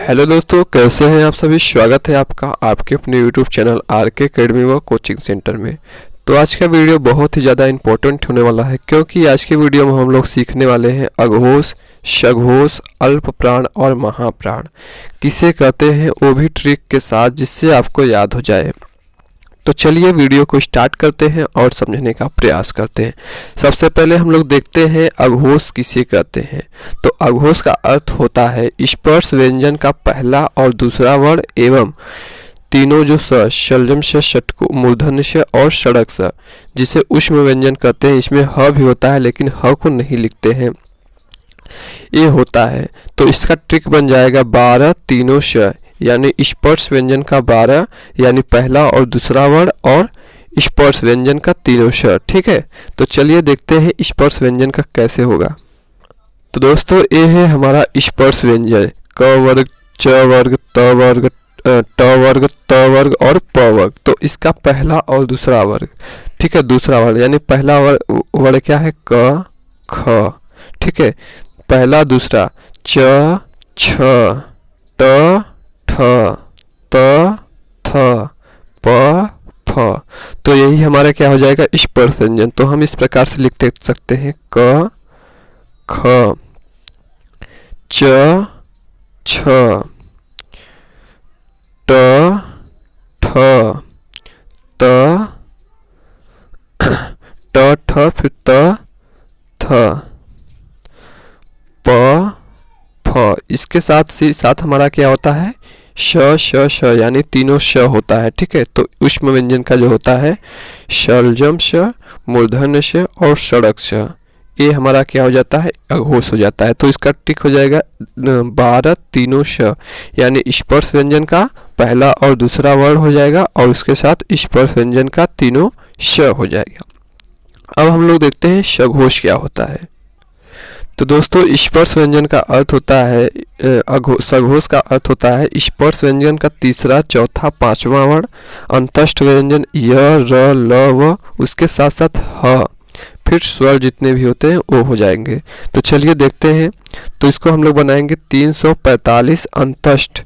Hello दोस्तों, कैसे हैं आप सभी। स्वागत है आपका आपके अपने यूट्यूब चैनल आरके अकेडमी व कोचिंग सेंटर में। तो आज का वीडियो बहुत ही ज़्यादा इम्पोर्टेंट होने वाला है, क्योंकि आज के वीडियो में हम लोग सीखने वाले हैं अघोष, सघोष, अल्प प्राण और महाप्राण किसे कहते हैं, वो भी ट्रिक के साथ, जिससे आपको याद हो जाए। तो चलिए वीडियो को स्टार्ट करते हैं और समझने का प्रयास करते हैं। सबसे पहले हम लोग देखते हैं अघोष किसे कहते हैं। तो अघोष का अर्थ होता है स्पर्श व्यंजन का पहला और दूसरा वर्ण एवं तीनों जो स, शलजम स, षटको, मूर्धन्य स और षडक स, जिसे ऊष्म व्यंजन कहते हैं। इसमें ह भी होता है, लेकिन ह को नहीं लिखते हैं, ये होता है। तो इसका ट्रिक बन जाएगा 12 तीनों श, यानी स्पर्श व्यंजन का 12 यानी पहला और दूसरा वर्ण और स्पर्श व्यंजन का तीनों श। ठीक है, तो चलिए देखते हैं स्पर्श व्यंजन का कैसे होगा। तो दोस्तों, ये है हमारा स्पर्श व्यंजन क वर्ग, च वर्ग, त वर्ग, ट वर्ग, त वर्ग और प वर्ग। तो इसका पहला और दूसरा वर्ग, ठीक है, दूसरा वर्ण यानी पहला वर्ण क्या है, क ख। ठीक है, पहला दूसरा च छ, ट ठ, त थ, प फ। तो यही हमारा क्या हो जाएगा, स्पर्श व्यंजन। तो हम इस प्रकार से लिख सकते हैं क ख, च छ, ट ठ, त ट ठ फिर त थ, प फ। इसके साथ हमारा क्या होता है, श श श, यानी तीनों श होता है। ठीक है, तो ऊष्म व्यंजन का जो होता है शलजम श, मूर्धन्य श और षडक श, ये हमारा क्या हो जाता है, अघोष हो जाता है। तो इसका टिक हो जाएगा 12 तीनों श, यानी स्पर्श व्यंजन का पहला और दूसरा वर्ण हो जाएगा और उसके साथ स्पर्श व्यंजन का तीनों श हो जाएगा। अब हम लोग देखते हैं सघोष क्या होता है। तो दोस्तों, स्पर्श व्यंजन का अर्थ होता है, सघोष का अर्थ होता है स्पर्श व्यंजन का तीसरा, चौथा, पांचवा वर्ण, अंतस्थ व्यंजन य, र, ल, व, उसके साथ साथ ह, फिर स्वर जितने भी होते हैं वो हो जाएंगे। तो चलिए देखते हैं। तो इसको हम लोग बनाएंगे 345 अंतस्थ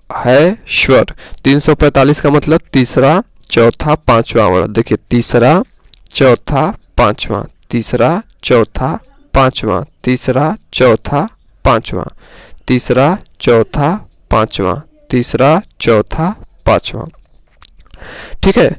है स्वर। 345 का मतलब तीसरा, चौथा, पांचवा वर्ण। देखिए, तीसरा, चौथा, पांचवा, तीसरा, चौथा, पांचवा, तीसरा, चौथा, पांचवा, तीसरा, चौथा, पांचवा, तीसरा, चौथा, पांचवा। ठीक है,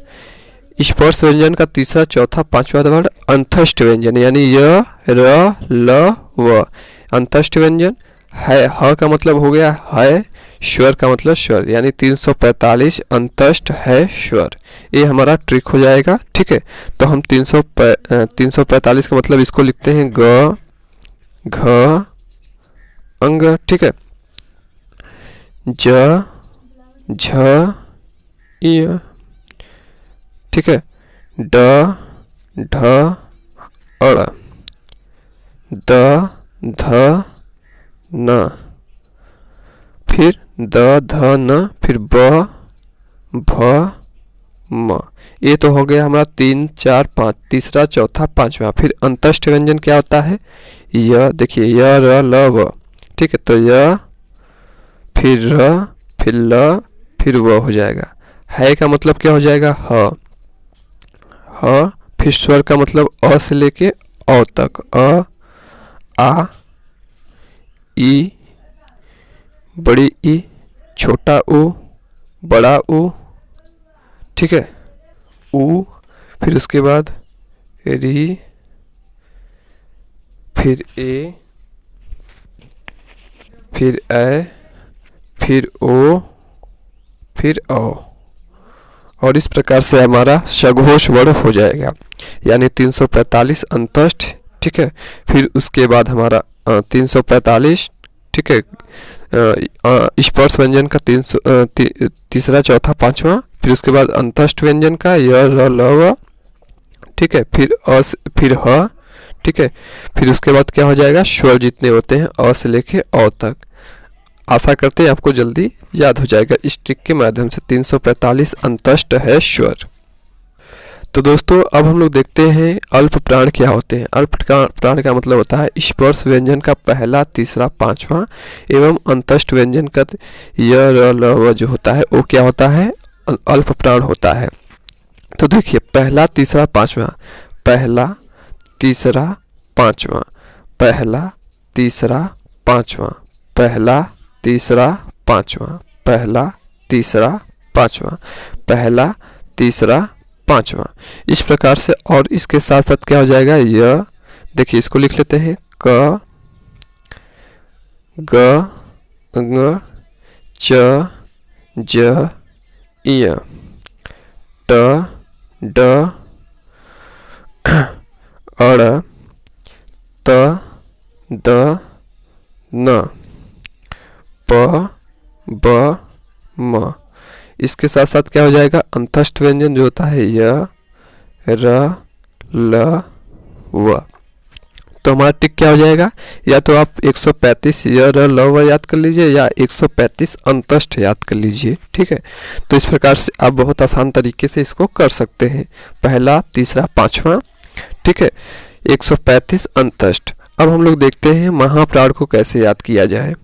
स्पर्श व्यंजन का तीसरा, चौथा, पांचवा वर्ण अंतस्थ व्यंजन, यानी य, र, ल, व, अंतस्थ व्यंजन है। ह का मतलब हो गया है, स्वर का मतलब स्वर, यानी 345 अंतस्थ है स्वर। ये हमारा ट्रिक हो जाएगा। ठीक है, तो हम 345 का मतलब इसको लिखते हैं ग, घ, अंग। ठीक है, ज, झ, य। ठीक है, ड, ढ, अड़, द, ध, न, फिर द, ध, न, फिर ब, भ, म। ये तो हो गया हमारा 3, 4, 5, तीसरा, चौथा, पांचवा। फिर अंतस्थ व्यंजन क्या होता है, य। देखिए, य, र, ल, व। ठीक है, तो य, फिर र, फिर ल, फिर व हो जाएगा। है का मतलब क्या हो जाएगा, ह। ह, फिर स्वर का मतलब अ से लेके औ तक, अ, आ, ई, बड़ी ई, छोटा ऊ, बड़ा ऊ। ठीक है, ऊ, फिर उसके बाद री, फिर ए, फिर ए, फिर ओ, फिर औ। और इस प्रकार से हमारा सघोष वर्ण हो जाएगा, यानी 345 अंतस्थ। ठीक है, फिर उसके बाद हमारा 345, ठीक है, स्पर्श व्यंजन का तीसरा, चौथा, पांचवा। फिर उसके बाद अंतस्थ व्यंजन का य, र, ल, व। ठीक है, फिर ह। ठीक है, फिर उसके बाद क्या हो जाएगा, स्वर जितने होते हैं अ से लेके औ तक। आशा करते हैं आपको जल्दी याद हो जाएगा इस ट्रिक के माध्यम से। 345 अंतस्थ है स्वर। तो दोस्तों अब हम लोग देखते हैं अल्प प्राण क्या होते हैं। अल्प प्राण का मतलब होता है स्पर्श व्यंजन का पहला, तीसरा, पांचवा एवं अंतस्थ व्यंजन का य, र, ल, व जो होता है वो क्या होता है, अल्प प्राण होता है। तो देखिए पहला, तीसरा, पांचवा, पहला, तीसरा, पांचवा, पहला, तीसरा, पांचवा, पहला, तीसरा, पांचवा, पहला, तीसरा, पांचवा, पहला, तीसरा, पांचवा, इस प्रकार से। और इसके साथ साथ क्या हो जाएगा, य, देखिए इसको लिख लेते हैं, क, ग, ङ, च, ज, य, ट, ड, अड़, त, द, न, प, ब, म। इसके साथ साथ क्या हो जाएगा, अंतस्थ व्यंजन जो होता है य, र, ल, व। तो हमारा टिक क्या हो जाएगा, या तो आप 135 य, र, ल, व याद कर लीजिए या 135 अंतस्थ याद कर लीजिए, ठीक है। तो इस प्रकार से आप बहुत आसान तरीके से इसको कर सकते हैं, पहला, तीसरा, पांचवा, ठीक है, 135 अंतस्थ। अब हम लोग देखते हैं महाप्राण को कैसे याद किया जाए।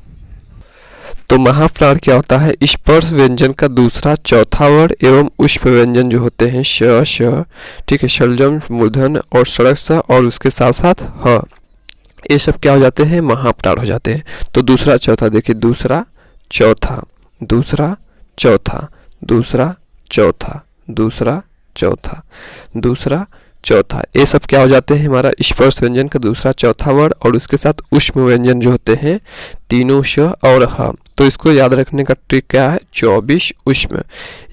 तो महाप्राण क्या होता है, स्पर्श व्यंजन का दूसरा, चौथा वर्ण एवं उष्म व्यंजन जो होते हैं श, श, ठीक है, शलजम, मूर्धन्य और षड्ज स और उसके साथ साथ ह, ये सब क्या हो जाते हैं, महाप्राण हो जाते हैं। तो दूसरा, चौथा, देखिए दूसरा, चौथा, दूसरा, चौथा, दूसरा, चौथा, दूसरा, चौथा, दूसरा, चौथा, ये सब क्या हो जाते हैं, हमारा स्पर्श व्यंजन का दूसरा, चौथा वर्ण और उसके साथ उष्म व्यंजन जो होते हैं तीनों श और ह। तो इसको याद रखने का ट्रिक क्या है, 24 उष्म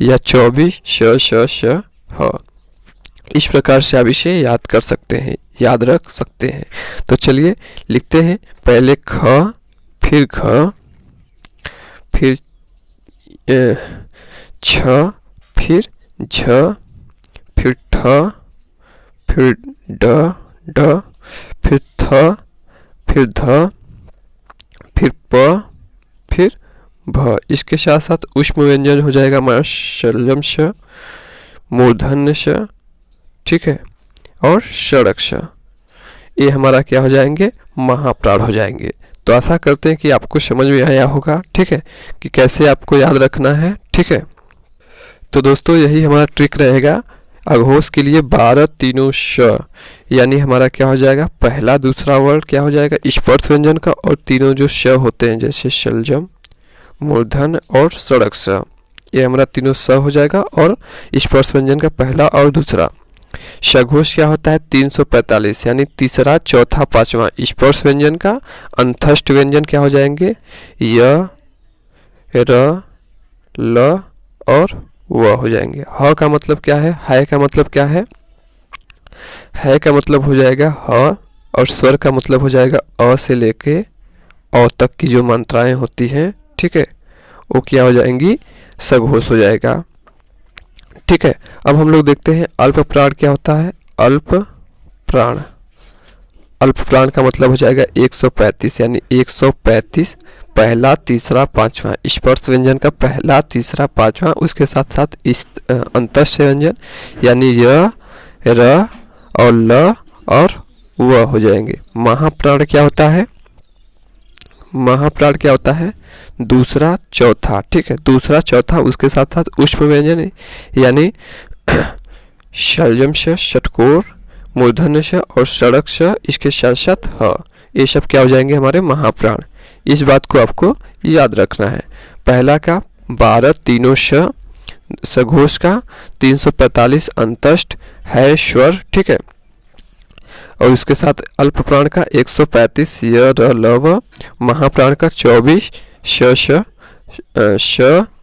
या 24 श, श, श, ह। इस प्रकार से आप इसे याद कर सकते हैं, याद रख सकते हैं। तो चलिए लिखते हैं, पहले ख, फिर घ, फिर छ, फिर झ, फिर ठ, फिर ड, ड, फिर थ, फिर ध, फिर प, फिर भ। इसके साथ साथ उष्म व्यंजन हो जाएगा हमारा शलजम श, मूर्धन्य श, ठीक है, और षडज श। ये हमारा क्या हो जाएंगे, महाप्राण हो जाएंगे। तो आशा करते हैं कि आपको समझ में आया होगा, ठीक है, कि कैसे आपको याद रखना है, ठीक है। तो दोस्तों यही हमारा ट्रिक रहेगा अघोष के लिए 12 तीनों श, यानी हमारा क्या हो जाएगा, पहला, दूसरा वर्ण क्या हो जाएगा स्पर्श व्यंजन का और तीनों जो श होते हैं जैसे शलजम, मूर्धन्य और षडज स, ये हमारा तीनों स हो जाएगा और स्पर्श व्यंजन का पहला और दूसरा। सघोष क्या होता है 345, यानी तीसरा, चौथा, पांचवा स्पर्श व्यंजन का। अंतस्थ व्यंजन क्या हो जाएंगे, य, र, ल और व हो जाएंगे। ह का मतलब क्या है का मतलब क्या है का मतलब हो जाएगा ह, और स्वर का मतलब हो जाएगा अ से लेके अ तक की जो मात्राएं होती हैं, ठीक है, वो क्या हो जाएंगी, सघोष हो जाएगा, ठीक है। अब हम लोग देखते हैं अल्प प्राण क्या होता है। अल्प प्राण, अल्प प्राण का मतलब हो जाएगा 135, यानी 135 पहला, तीसरा, पांचवा स्पर्श व्यंजन का पहला, तीसरा, पांचवा, उसके साथ साथ इस अंतस्थ व्यंजन यानी य, र और ल और व हो जाएंगे। महाप्राण क्या होता है, महाप्राण क्या होता है दूसरा, चौथा, ठीक है, दूसरा, चौथा, उसके साथ साथ उष्म व्यंजन यानी शलजम श, षटकोर, मूर्धन्य श और षडज श, इसके साथ साथ ह, ये सब क्या हो जाएंगे हमारे महाप्राण। इस बात को आपको याद रखना है। पहला का 12 तीनों श, सघोष का 345 अंतस्थ है स्वर, ठीक है, और इसके साथ अल्प प्राण का 135 य, र, ल, व, महाप्राण का 24 श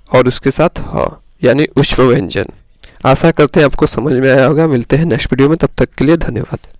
और उसके साथ ह, यानी उष्म व्यंजन। आशा करते हैं आपको समझ में आया होगा। मिलते हैं नेक्स्ट वीडियो में, तब तक के लिए धन्यवाद।